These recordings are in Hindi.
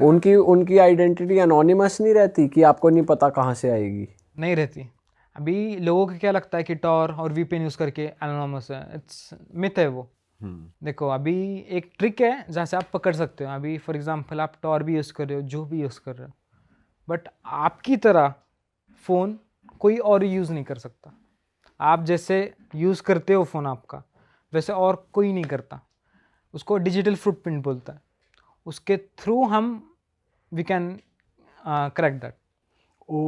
उनकी उनकी आइडेंटिटी एनोनिमस नहीं रहती कि आपको नहीं पता कहाँ से आएगी? नहीं रहती। अभी लोगों को क्या लगता है कि टॉर और वीपीएन यूज़ करके एनोनिमस है, इट्स मिथ है वो। देखो अभी एक ट्रिक है जहाँ से आप पकड़ सकते हो। अभी फॉर एग्जांपल आप टॉर भी यूज़ कर रहे हो, जो भी यूज़ कर रहे हो, बट आपकी तरह फ़ोन कोई और यूज़ नहीं कर सकता। आप जैसे यूज़ करते हो फ़ोन आपका, वैसे और कोई नहीं करता। उसको डिजिटल फुटप्रिंट बोलता है। उसके थ्रू हम वी कैन क्रैक दैट। ओ,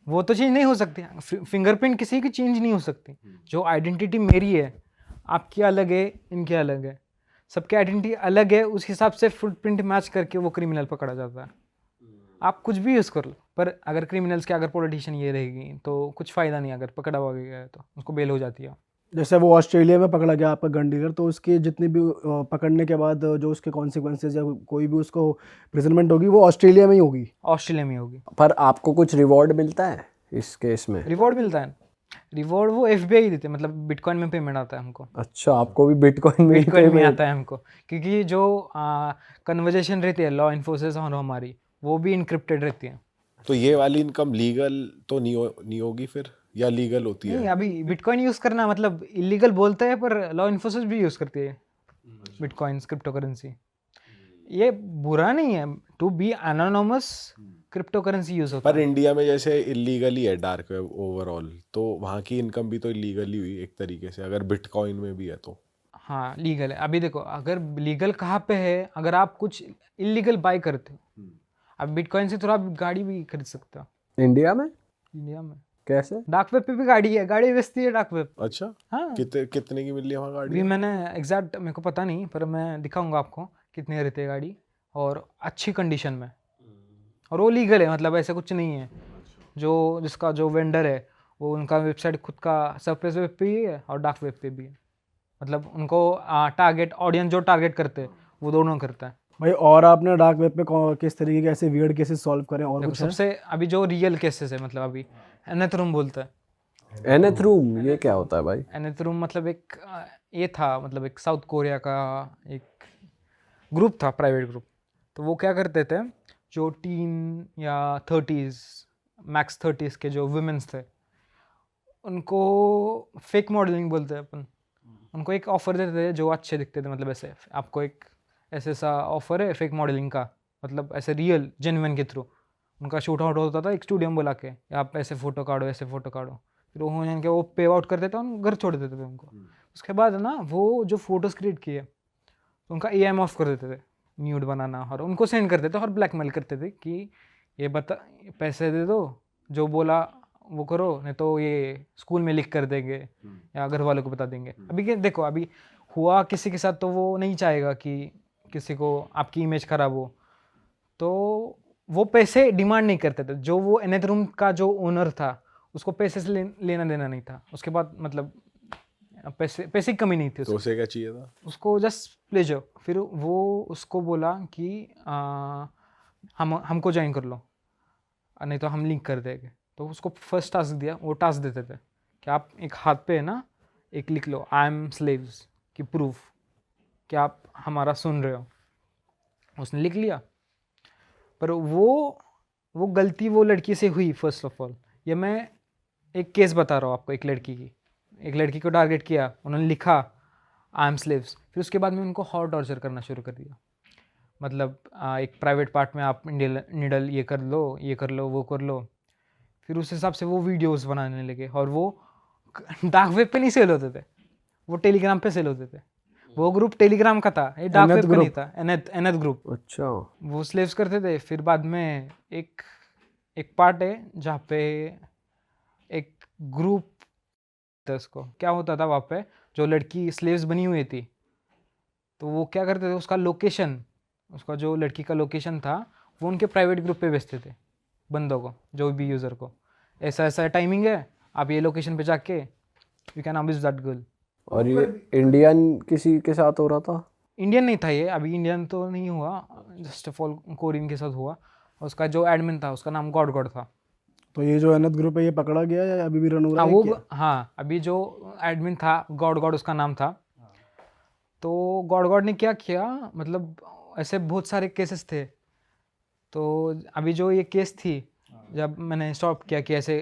वो तो चेंज नहीं हो सकती, फिंगरप्रिंट किसी की चेंज नहीं हो सकती। जो आइडेंटिटी मेरी है, आपकी अलग है, इनकी अलग है, सबकी आइडेंटिटी अलग है, उस हिसाब से फुटप्रिंट मैच करके वो क्रिमिनल पकड़ा जाता है। आप कुछ भी यूज़ कर लो, पर अगर क्रिमिनल्स के अगर पॉलिटिशियन ये रहेगी तो कुछ फ़ायदा नहीं। अगर पकड़ा हुआ गया तो उसको बेल हो जाती है। जैसे वो ऑस्ट्रेलिया में पकड़ा गया आपका गन डीलर, तो उसके जितनी भी पकड़ने के बाद जो उसके कॉन्सिक्वेंसेज या कोई भी उसको प्रिजनमेंट होगी वो ऑस्ट्रेलिया में ही होगी। ऑस्ट्रेलिया में होगी। पर आपको कुछ रिवॉर्ड मिलता है इस केस में? रिवॉर्ड मिलता है। रिवॉर्ड वो एफबीआई देते हैं, मतलब बिटकॉइन में पेमेंट आता है हमको। अच्छा, आपको भी बिटकॉइन में ही बिटकॉइन में payment? आता है हमको, क्योंकि जो कन्वर्जेशन रहती है लॉ इन्फोर्सेस और हमारी, वो भी इनक्रिप्टेड रहती है। तो ये वाली इनकम लीगल तो नहीं होगी फिर, या लीगल होती नहीं, है? अभी बिटकॉइन यूज़ करना मतलब इलीगल बोलते हैं, पर लॉ इन्फोर्सेस भी यूज़ करती है बिटकॉइंस, क्रिप्टो करेंसी। ये बुरा नहीं है to be anonymous, crypto currency use होता पर है। इंडिया में जैसे इलीगल ही है डार्क वेब ओवरऑल, तो वहाँ की इनकम भी तो इलीगल ही हुई एक तरीके से, अगर बिटकॉइन में भी है तो। हाँ लीगल है। अभी देखो, अगर लीगल कहाँ पे है, अगर आप कुछ इलीगल बाय करते हो, अब बिटकॉइन से थोड़ा आप गाड़ी भी खरीद सकते हो इंडिया में? इंडिया में। कैसे? डार्क वेब पे भी गाड़ी है, गाड़ी बेचती है डार्क वेब। अच्छा, हाँ, कितने की मिल रही है वहाँ गाड़ी? अभी मैंने एग्जैक्ट मेरे को पता नहीं, पर मैं दिखाऊंगा आपको कितने रहते हैं गाड़ी, और अच्छी कंडीशन में, और वो लीगल है, मतलब ऐसा कुछ नहीं है। जो जिसका जो वेंडर है, वो उनका वेबसाइट खुद का सरफेस वेब पे ही है और डार्क वेब पे भी है। मतलब उनको टारगेट ऑडियंस जो टारगेट करते हैं वो दोनों करता है। भाई और आपने डार्क वेब पे किस तरीके के ऐसे वियर्ड केसेस सॉल्व करें, और देखो कुछ है? सबसे अभी जो रियल केसेस है, मतलब अभी एनेथ्रूम बोलता है। एनेथ्रूम, ये क्या होता है भाई? एनेथ्रूम मतलब एक ये था, मतलब एक साउथ कोरिया का एक ग्रुप था, प्राइवेट ग्रुप। तो वो क्या करते थे, जो टीन या 30s मैक्स 30s के जो वुमेन्स थे, उनको फेक मॉडलिंग बोलते हैं अपन। उनको एक ऑफ़र देते थे जो अच्छे दिखते थे, मतलब ऐसे आपको एक ऐसे सा ऑफ़र है फेक मॉडलिंग का, मतलब ऐसे रियल जेन्युइन के थ्रू उनका शूट आउट होता था एक स्टूडियो में बुला के, आप ऐसे फ़ोटो काढ़ो, ऐसे फ़ोटो काढ़ो। फिर वो जान के वो पे आउट कर देता, उन घर छोड़ देते थे उनको। उसके बाद ना वो जो फ़ोटोज़ क्रिएट किए, तो उनका EM ऑफ कर देते थे, न्यूड बनाना, और उनको सेंड कर देते और ब्लैकमेल करते थे कि ये बता, पैसे दे दो, जो बोला वो करो, नहीं तो ये स्कूल में लिख कर देंगे या घर वालों को बता देंगे। अभी देखो, अभी हुआ किसी के साथ तो वो नहीं चाहेगा कि किसी को आपकी इमेज खराब हो, तो वो पैसे डिमांड नहीं करते थे। जो वो एनेथरूम का जो ओनर था, उसको पैसे से लेना देना नहीं था। उसके बाद मतलब पैसे की कमी नहीं थी तो उसे क्या चाहिए था? उसको जस्ट प्लेजर। फिर वो उसको बोला कि हमको ज्वाइन कर लो, नहीं तो हम लिंक कर देंगे। तो उसको फर्स्ट टास्क दिया, वो टास्क देते थे कि आप एक हाथ पे है ना एक लिख लो, आई एम स्लेव्स की प्रूफ कि आप हमारा सुन रहे हो। उसने लिख लिया, पर वो गलती वो लड़की से हुई। फर्स्ट ऑफ ऑल, ये मैं एक केस बता रहा हूँ आपको, एक लड़की की। एक लड़की को टारगेट किया, उन्होंने लिखा आई एम स्लेव्स। फिर उसके बाद में उनको हॉट टॉर्चर करना शुरू कर दिया। मतलब एक प्राइवेट पार्ट में आप निडल ये कर लो, ये कर लो, वो कर लो। फिर उस हिसाब से वो वीडियोस बनाने लगे, और वो डार्क वेब पे नहीं सेल होते थे, वो टेलीग्राम पे सेल होते थे। वो ग्रुप टेलीग्राम का था, ये डार्क वेब का नहीं था। Nth group. अच्छा, वो स्लेव्स करते थे। फिर बाद में एक पार्ट है जहाँ पे एक ग्रुप था, उसको क्या होता था वहाँ पे, जो लड़की स्लेव्स बनी हुई थी, तो वो क्या करते थे, उसका लोकेशन, उसका जो लड़की का लोकेशन था, वो उनके प्राइवेट ग्रुप पे भेजते थे बंदों को, जो भी यूज़र को। ऐसा ऐसा टाइमिंग है, आप ये लोकेशन पे जाके you can abuse that girl. और ये इंडियन किसी के साथ हो रहा था? इंडियन नहीं था ये, अभी इंडियन तो नहीं हुआ, जस्ट ऑफ ऑल कोरियन के साथ हुआ। और उसका जो एडमिन था, उसका नाम गॉड गॉड था। तो ये जो अनथ ग्रुप है ये पकड़ा गया या अभी भी रन हो रहा हाँ है वो क्या? हाँ, अभी जो एडमिन था गॉड गॉड उसका नाम था। तो गॉड गॉड ने क्या किया, मतलब ऐसे बहुत सारे केसेस थे तो अभी जो ये केस थी, जब मैंने स्टॉप किया कि ऐसे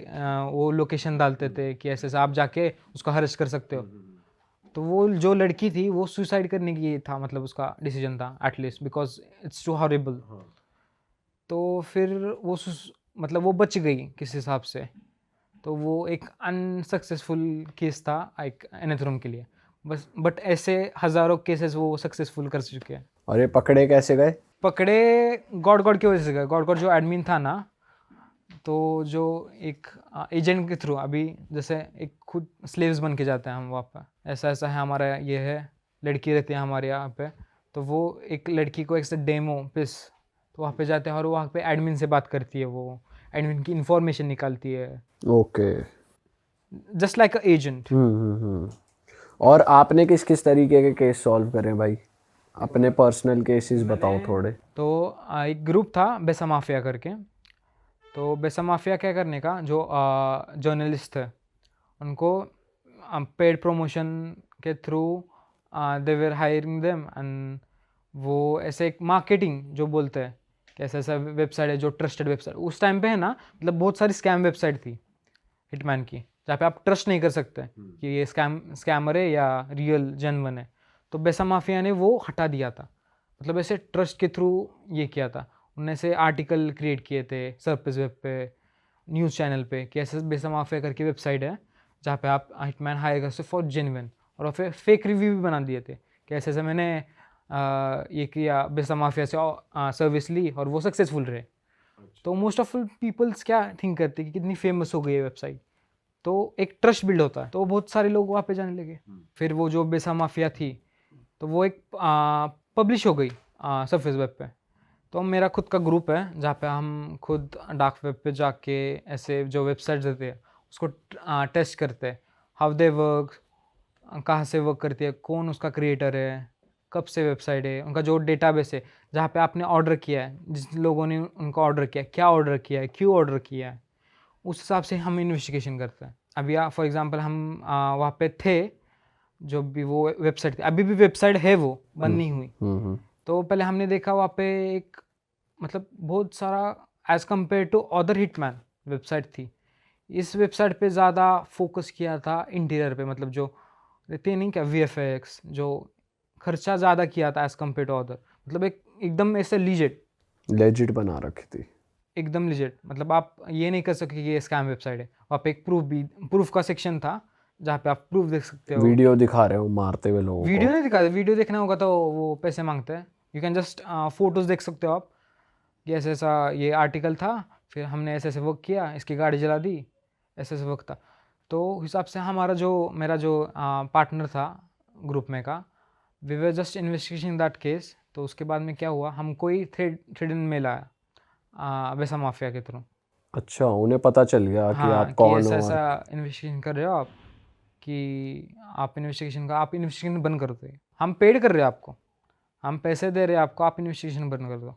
वो लोकेशन डालते थे कि ऐसे आप जाके उसको हरेस्ट कर सकते हो, तो वो जो लड़की थी वो सुसाइड करने की था, मतलब उसका डिसीजन था at least, because it's too horrible. तो फिर वो मतलब वो बच गई किस हिसाब से। तो वो एक अनसक्सेसफुल केस था एक एनेथ्रोम के लिए, बस। बट ऐसे हज़ारों केसेस वो सक्सेसफुल कर चुके हैं। और ये पकड़े कैसे गए? पकड़े गॉड की वजह से गए। गॉड जो एडमिन था ना, तो जो एक एजेंट के थ्रू, अभी जैसे एक खुद स्लेव्स बन के जाते हैं हम वहाँ पर, ऐसा ऐसा है हमारा, ये है लड़की रहती है हमारे यहाँ पे, तो वो एक लड़की को एक डेमो पिस, तो वहाँ पे जाते हैं और वहाँ पे एडमिन से बात करती है, वो एडमिन की इंफॉर्मेशन निकालती है, okay. Just like a agent. और आपने किस किस तरीके के केस सॉल्व करे भाई? अपने पर्सनल केसेस बताओ थोड़े। तो एक ग्रुप था बेसा माफिया करके। तो बेसा माफिया क्या करने का, जो जर्नलिस्ट थे उनको पेड प्रमोशन के through they were hiring them, and वो ऐसे एक मार्केटिंग जो बोलते हैं कि ऐसा ऐसा वेबसाइट है जो ट्रस्टेड वेबसाइट, उस टाइम पे है ना, मतलब बहुत सारी स्कैम वेबसाइट थी हिटमैन की, जहाँ पे आप ट्रस्ट नहीं कर सकते कि ये स्कैमर है या रियल जेन्युइन है। तो बेसा माफिया ने वो हटा दिया था, मतलब ऐसे ट्रस्ट के थ्रू ये किया था। उन्होंने ऐसे आर्टिकल क्रिएट किए थे सरफेस वेब पे, न्यूज़ चैनल पे, कि ऐसे बेसा माफिया करके वेबसाइट है जहाँ पे आप हिटमैन हायर कर सकते फॉर जेन्युइन, और फिर फेक रिव्यू भी बना दिए थे कि ऐसे ऐसे मैंने ये किया, बेसा माफिया से सर्विस ली और वो सक्सेसफुल रहे। तो मोस्ट ऑफ पीपल्स क्या थिंक करते कि कितनी फेमस हो गई है वेबसाइट, तो एक ट्रस्ट बिल्ड होता है, तो बहुत सारे लोग वहाँ पे जाने लगे। फिर वो जो बेसा माफिया थी, तो वो एक पब्लिश हो गई सरफेस वेब पे। तो मेरा खुद का ग्रुप है जहाँ पे हम खुद डार्क वेब पे जाके ऐसे जो वेबसाइट्स रहते हैं उसको टेस्ट करते हैं, हाउ दे वर्क, कहाँ से वर्क करती है, कौन उसका क्रिएटर है, कब से वेबसाइट है, उनका जो डेटाबेस है जहाँ पे आपने ऑर्डर किया है, जिस लोगों ने उनका ऑर्डर किया है, क्या ऑर्डर किया है, क्यों ऑर्डर किया है, उस हिसाब से हम इन्वेस्टिगेशन करते हैं। अभी फॉर एग्जांपल हम वहाँ पे थे, जो भी वो वेबसाइट थी, अभी भी वेबसाइट है, वो बंद नहीं हुई। तो पहले हमने देखा वहाँ पे एक, मतलब बहुत सारा as compare to other hitman website थी, इस वेबसाइट पे ज़्यादा फोकस किया था इंटीरियर पे, मतलब जो रहते नहीं क्या VFX, जो खर्चा ज़्यादा किया था एज़ कम्पेयर टू अदर, मतलब एक एकदम ऐसे लेजिट बना रखी थी। एकदम लिजिट, मतलब आप ये नहीं कर सकते कि ये स्कैम वेबसाइट है। वहाँ पे एक प्रूफ का सेक्शन था जहाँ पे आप प्रूफ देख सकते हो। वीडियो दिखा रहे हो मारते हुए लोगों वीडियो को? नहीं दिखा, वीडियो देखना होगा तो वो पैसे मांगते हैं। यू कैन जस्ट फोटोज़ देख सकते हो आप कि ऐसा ऐसा ये आर्टिकल था, फिर हमने ऐसे ऐसे वर्क किया, इसकी गाड़ी जला दी, ऐसे ऐसे वर्क था। तो हिसाब से हमारा जो मेरा जो पार्टनर था ग्रुप में का, we were just investigation that case. तो उसके बाद में क्या हुआ, हमको ही थ्रेड मेल आया बेसा माफिया के थ्रू। अच्छा, उन्हें पता चल गया कि हाँ, आप कि कौन ऐसा हो ऐसा और इन्वेस्टिगेशन कर रहे हो आप, कि आप इन्वेस्टिगेशन बंद कर दो। हम पेड कर रहे हैं आपको, हम पैसे दे रहे हैं आपको, आप इन्वेस्टिगेशन बंद कर दो।